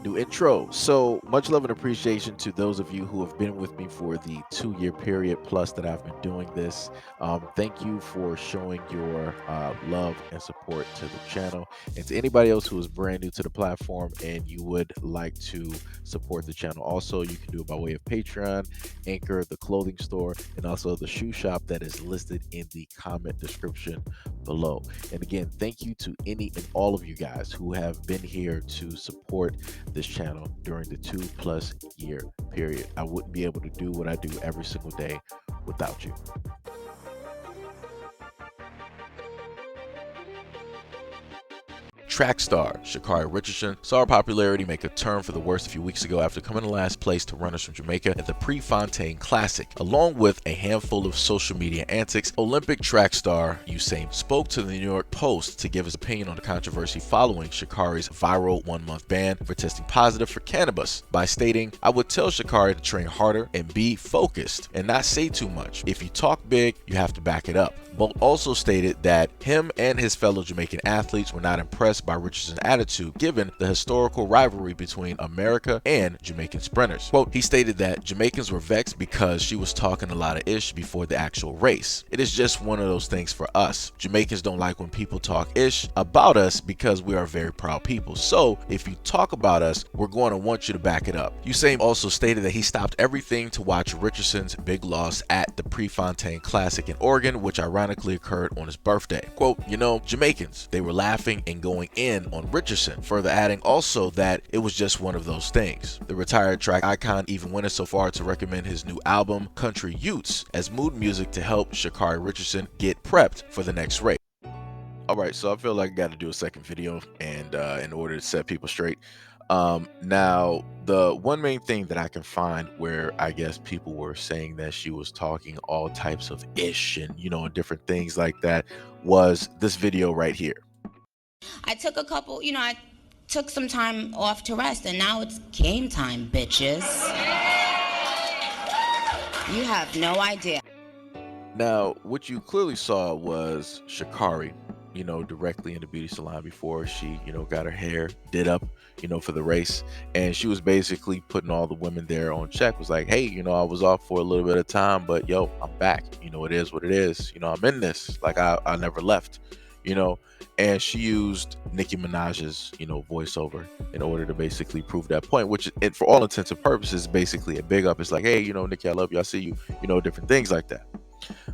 New intro. So much love and appreciation to those of you who have been with me for the 2 year period plus that I've been doing this. Thank you for showing your love and support to the channel. And to anybody else who is brand new to the platform and you would like to support the channel, also you can do it by way of Patreon, Anchor, the clothing store, and also the shoe shop that is listed in the comment description below. And again, thank you to any and all of you guys who have been here to support this channel during the 2+ year period. I wouldn't be able to do what I do every single day without you. Track star Sha'Carri Richardson saw her popularity make a turn for the worse a few weeks ago after coming in last place to runners from Jamaica at the Prefontaine Classic. Along with a handful of social media antics, Olympic track star Usain spoke to the New York Post to give his opinion on the controversy following Sha'Carri's viral 1-month ban for testing positive for cannabis by stating, "I would tell Sha'Carri to train harder and be focused and not say too much. If you talk big, you have to back it up." Bolt also stated that him and his fellow Jamaican athletes were not impressed by Richardson's attitude given the historical rivalry between America and Jamaican sprinters. Quote, he stated that Jamaicans were vexed because she was talking a lot of ish before the actual race. "It is just one of those things for us. Jamaicans don't like when people talk ish about us because we are very proud people. So if you talk about us, we're going to want you to back it up." Usain also stated that he stopped everything to watch Richardson's big loss at the Prefontaine Classic in Oregon, which ironically occurred on his birthday. Quote, "You know, Jamaicans, they were laughing and going in on Richardson," further adding also that it was just one of those things. The retired track icon even went so far to recommend his new album, Country Utes, as mood music to help Sha'Carri Richardson get prepped for the next race. Alright, so I feel like I got to do a second video and in order to set people straight. Now, the one main thing that I can find where I guess people were saying that she was talking all types of ish and, different things like that was this video right here. I took I took some time off to rest, and now it's game time, bitches. You have no idea. Now, what you clearly saw was Sha'Carri, directly in the beauty salon before she, got her hair did up, for the race. And she was basically putting all the women there on check, was like, "Hey, I was off for a little bit of time, but yo, I'm back. It is what it is. I'm in this. Like I never left, and she used Nicki Minaj's, voiceover in order to basically prove that point, which for all intents and purposes, basically a big up. It's like, "Hey, Nicki, I love you. I see you," different things like that.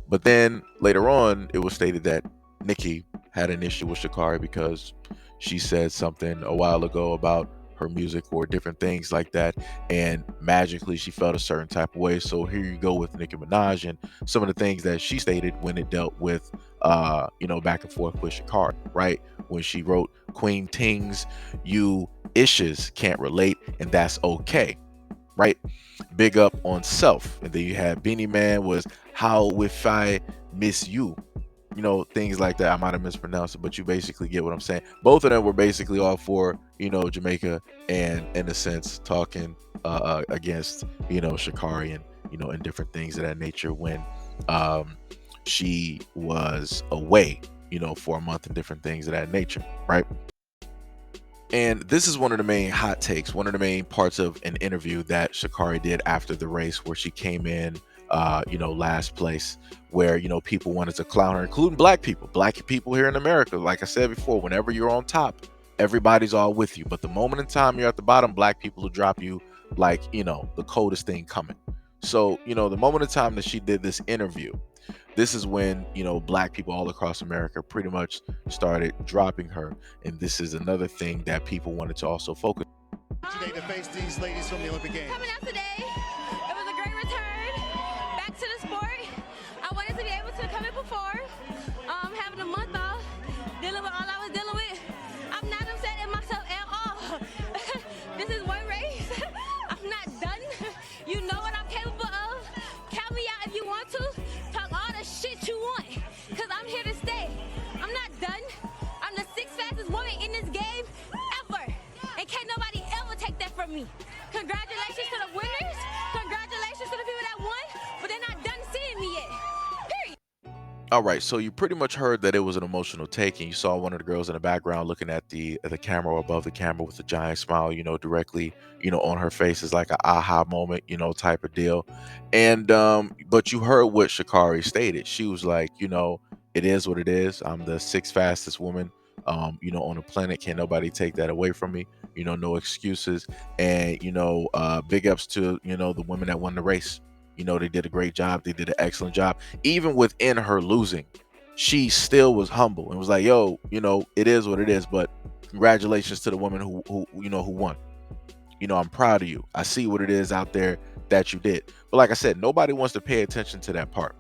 But then later on, it was stated that Nicki had an issue with Sha'Carri because she said something a while ago about her music or different things like that, and magically she felt a certain type of way. So here you go with Nicki Minaj and some of the things that she stated when it dealt with back and forth with Sha'Carri, right? When she wrote, "Queen Tings, you ishes can't relate, and that's okay." Right? Big up on self. And then you had Beanie Man was, "How if I miss you?" Things like that. I might have mispronounced it, but you basically get what I'm saying. Both of them were basically all for, Jamaica, and in a sense talking against, Sha'Carri and, and different things of that nature when she was away, for a month and different things of that nature, right? And this is one of the main hot takes, one of the main parts of an interview that Sha'Carri did after the race, where she came in, last place, where, people wanted to clown her, including black people here in America. Like I said before, whenever you're on top, everybody's all with you. But the moment in time you're at the bottom, black people will drop you like, the coldest thing coming. So, the moment in time that she did this interview, this is when, black people all across America pretty much started dropping her. And this is another thing that people wanted to also focus today to face these ladies from the Olympic Games. Coming out today, it was a great return back to the sport. I wanted to be able to come in before, having a month off, dealing with all I was dealing with. I'm not upset at myself at all. This is one race. I'm not done. You know what I'm capable of. Count me out if you want to. Talk all the shit you want, because I'm here to stay. I'm not done. I'm the 6th fastest woman in this game ever. And can't nobody ever take that from me. Congratulations to the winners. All right, so you pretty much heard that it was an emotional take, and you saw one of the girls in the background looking at the camera or above the camera with a giant smile, directly, on her face is like a aha moment, type of deal. And but you heard what Shakari stated. She was like, it is what it is. I'm the sixth fastest woman, on the planet. Can't nobody take that away from me. No excuses. And big ups to the women that won the race. They did a great job. They did an excellent job. Even within her losing, she still was humble and was like, yo, it is what it is, but congratulations to the woman who won. I'm proud of you. I see what it is out there that you did. But like I said, nobody wants to pay attention to that part.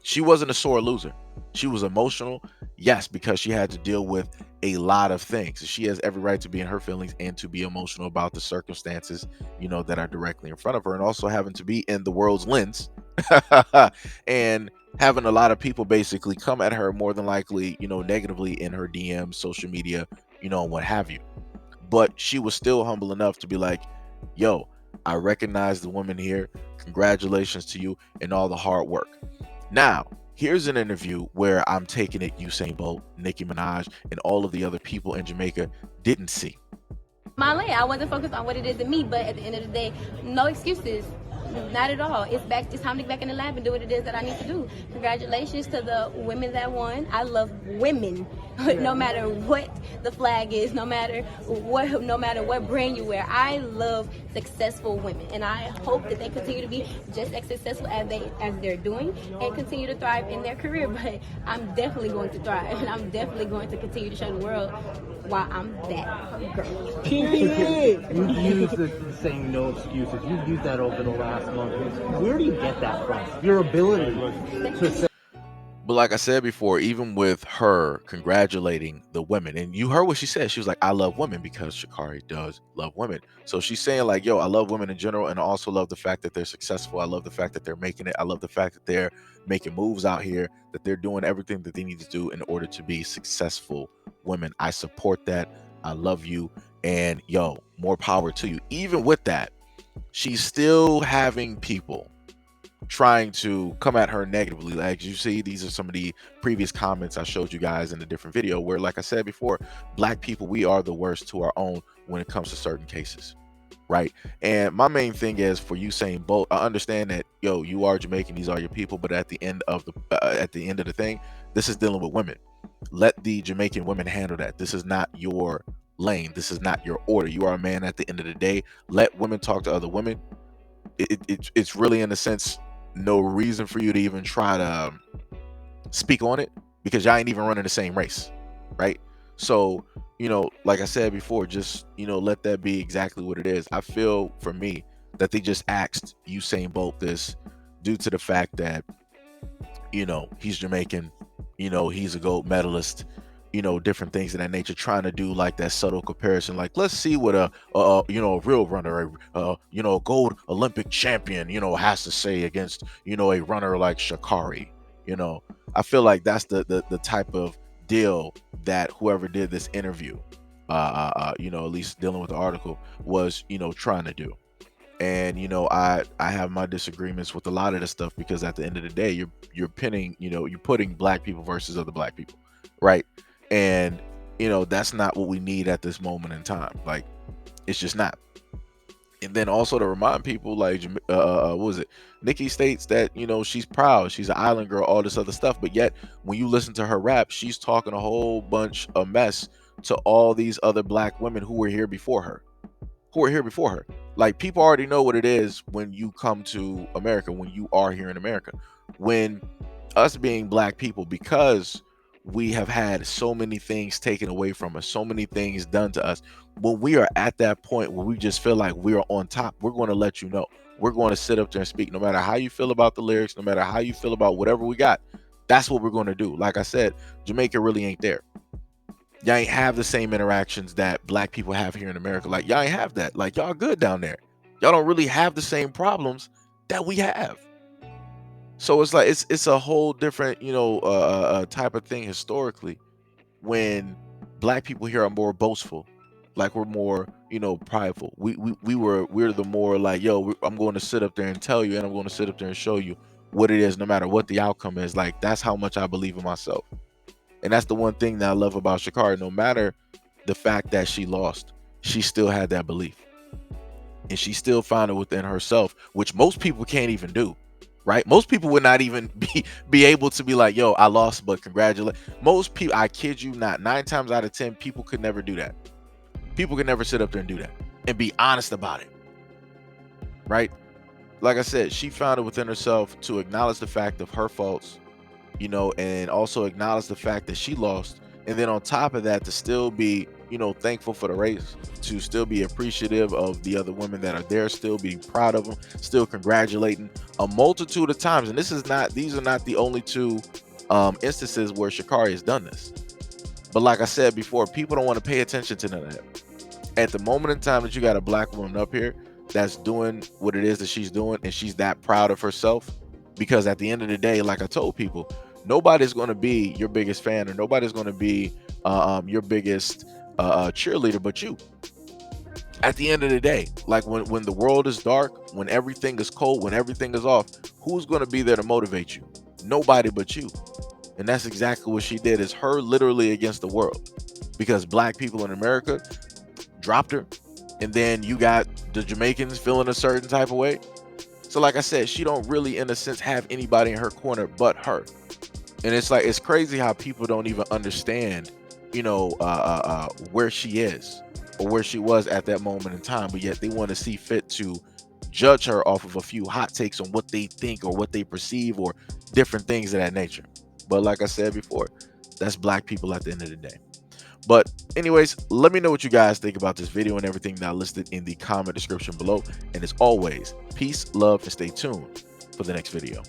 She wasn't a sore loser. She was emotional, yes, because she had to deal with a lot of things. She has every right to be in her feelings and to be emotional about the circumstances, that are directly in front of her, and also having to be in the world's lens and having a lot of people basically come at her more than likely, negatively in her DMs, social media, and what have you. But she was still humble enough to be like, yo, I recognize the woman here. Congratulations to you and all the hard work. Now, here's an interview where I'm taking it Usain Bolt, Nicki Minaj, and all of the other people in Jamaica didn't see. My lane. I wasn't focused on what it is to me, but at the end of the day, no excuses. Not at all. It's time to get back in the lab and do what it is that I need to do. Congratulations to the women that won. I love women, no matter what the flag is, no matter what brand you wear. I love successful women, and I hope that they continue to be just as successful as they're doing, and continue to thrive in their career. But I'm definitely going to thrive, and I'm definitely going to continue to show the world why I'm that girl. Period. You use the saying no excuses. You've used that over the last month. Where do you get that from? Your ability to say. But like I said before, even with her congratulating the women, and you heard what she said, she was like, I love women, because Shakari does love women. So she's saying like, yo, I love women in general, and I also love the fact that they're successful. I love the fact that they're making it. I love the fact that they're making moves out here, that they're doing everything that they need to do in order to be successful women. I support that. I love you. And yo, more power to you. Even with that, she's still having people trying to come at her negatively. Like you see, these are some of the previous comments I showed you guys in a different video where, like I said before, black people, we are the worst to our own when it comes to certain cases, right? And my main thing is for Usain Bolt, I understand that, yo, you are Jamaican, these are your people, but at the end of the thing, this is dealing with women. Let the Jamaican women handle that. This is not your lane. This is not your order. You are a man at the end of the day. Let women talk to other women. It's really, in a sense, no reason for you to even try to speak on it, because y'all ain't even running the same race, right? So, like I said before, just, let that be exactly what it is. I feel, for me, that they just asked Usain Bolt this due to the fact that, he's Jamaican, he's a gold medalist, different things of that nature, trying to do like that subtle comparison. Like, let's see what a real runner, a gold Olympic champion, has to say against, a runner like Shakari. I feel like that's the type of deal that whoever did this interview, at least dealing with the article, was, trying to do. And I have my disagreements with a lot of this stuff, because at the end of the day, you're pinning, you're putting black people versus other black people, right? And that's not what we need at this moment in time. Like, it's just not. And then also to remind people, like, what was it? Nikki states that, she's proud, she's an island girl, all this other stuff. But yet, when you listen to her rap, she's talking a whole bunch of mess to all these other black women who were here before her. Like, people already know what it is when you come to America, when you are here in America. When us being black people, because we have had so many things taken away from us, so many things done to us, when we are at that point where we just feel like we are on top, we're going to let you know. We're going to sit up there and speak, no matter how you feel about the lyrics, no matter how you feel about whatever we got. That's what we're going to do. Like I said, Jamaica really ain't there. Y'all ain't have the same interactions that black people have here in America. Like, y'all ain't have that. Like, y'all good down there. Y'all don't really have the same problems that we have. So it's like it's a whole different, type of thing historically, when black people here are more boastful, like we're more, prideful. We're the more like, yo, I'm going to sit up there and tell you, and I'm going to sit up there and show you what it is, no matter what the outcome is. Like, that's how much I believe in myself. And that's the one thing that I love about Sha'Carri. No matter the fact that she lost, she still had that belief. And she still found it within herself, which most people can't even do, right? Most people would not even be able to be like, yo, I lost, but congratulate. Most people, I kid you not, 9 times out of 10, people could never do that. People could never sit up there and do that and be honest about it, right? Like I said, she found it within herself to acknowledge the fact of her faults, you know, and also acknowledge the fact that she lost. And then on top of that, to still be, you know, thankful for the race, to still be appreciative of the other women that are there, still be proud of them, still congratulating a multitude of times. And these are not the only 2 instances where Sha'Carri has done this. But like I said before, people don't want to pay attention to none of that. At the moment in time that you got a black woman up here that's doing what it is that she's doing, and she's that proud of herself, because at the end of the day, like I told people, nobody's going to be your biggest fan, or nobody's going to be your biggest cheerleader but you. At the end of the day, like when the world is dark, when everything is cold, when everything is off, who's going to be there to motivate you? Nobody but you. And that's exactly what she did, is her literally against the world, because black people in America dropped her, and then you got the Jamaicans feeling a certain type of way. So like I said, she don't really in a sense have anybody in her corner but her. And it's like, it's crazy how people don't even understand, you know, where she is or where she was at that moment in time, but yet they want to see fit to judge her off of a few hot takes on what they think or what they perceive or different things of that nature. But like I said before, that's black people at the end of the day. But anyways, let me know what you guys think about this video and everything that I listed in the comment description below. And as always, peace, love, and stay tuned for the next video.